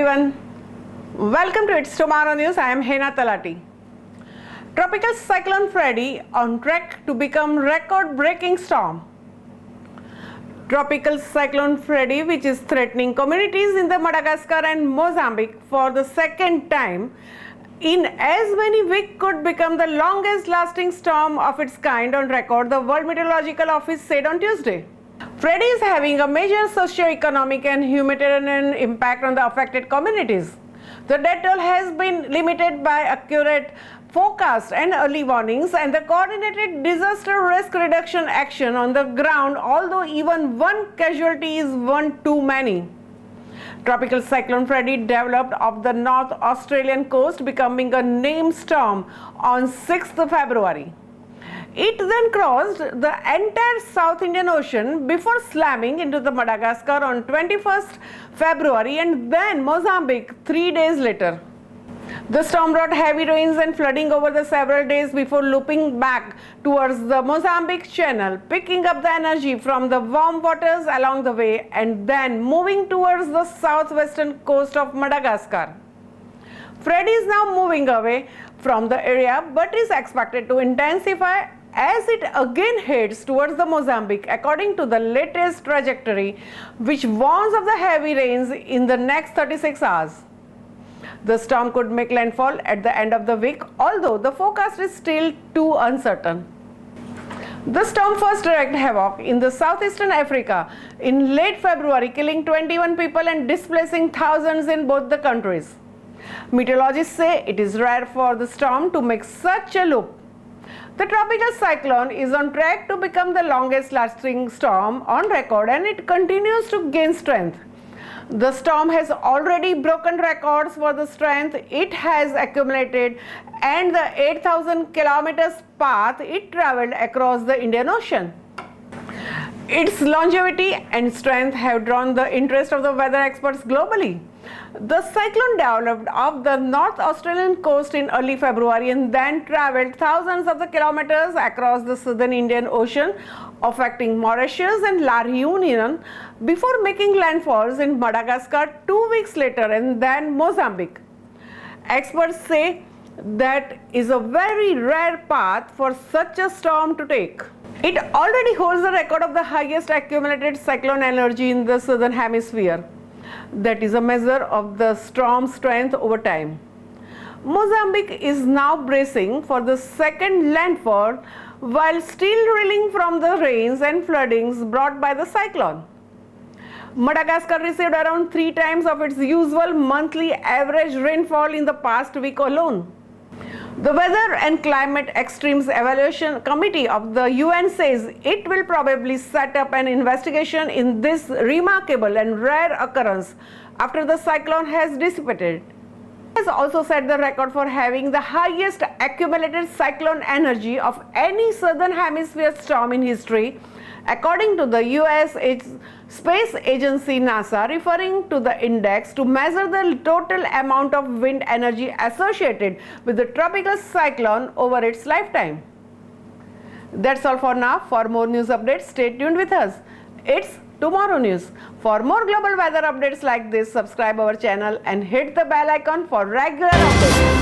everyone. Welcome to It's Tomorrow News. I am Hena Talati. Tropical Cyclone Freddy on track to become record-breaking storm. Tropical Cyclone Freddy, which is threatening communities in the Madagascar and Mozambique for the second time in as many weeks, could become the longest-lasting storm of its kind on record, the World Meteorological Office said on Tuesday. Freddy is having a major socio-economic and humanitarian impact on the affected communities. The death toll has been limited by accurate forecasts and early warnings and the coordinated disaster risk reduction action on the ground, although even one casualty is one too many. Tropical Cyclone Freddy developed off the North Australian coast, becoming a named storm on 6th February. It then crossed the entire South Indian Ocean before slamming into the Madagascar on 21st February and then Mozambique 3 days later. The storm brought heavy rains and flooding over the several days before looping back towards the Mozambique Channel, picking up the energy from the warm waters along the way and then moving towards the southwestern coast of Madagascar. Freddy is now moving away from the area but is expected to intensify as it again heads towards the Mozambique, according to the latest trajectory, which warns of the heavy rains in the next 36 hours. The storm could make landfall at the end of the week, although the forecast is still too uncertain. The storm first wreaked havoc in the southeastern Africa in late February, killing 21 people and displacing thousands in both the countries. Meteorologists say it is rare for the storm to make such a loop. The tropical cyclone is on track to become the longest-lasting storm on record and it continues to gain strength. The storm has already broken records for the strength it has accumulated and the 8,000 kilometers path it traveled across the Indian Ocean. Its longevity and strength have drawn the interest of the weather experts globally. The cyclone developed off the North Australian coast in early February and then traveled thousands of the kilometers across the southern Indian Ocean, affecting Mauritius and La Réunion before making landfalls in Madagascar 2 weeks later and then Mozambique. Experts say that is a very rare path for such a storm to take. It already holds the record of the highest accumulated cyclone energy in the southern hemisphere. That is a measure of the storm's strength over time. Mozambique is now bracing for the second landfall while still reeling from the rains and floodings brought by the cyclone. Madagascar received around 3 times of its usual monthly average rainfall in the past week alone. The Weather and Climate Extremes Evaluation Committee of the UN says it will probably set up an investigation in this remarkable and rare occurrence after the cyclone has dissipated. It has also set the record for having the highest accumulated cyclone energy of any southern hemisphere storm in history, according to the US Space Agency NASA, referring to the index to measure the total amount of wind energy associated with the tropical cyclone over its lifetime. That's all for now. For more news updates, stay tuned with us. It's Tomorrow News. For more global weather updates like this, subscribe our channel and hit the bell icon for regular updates.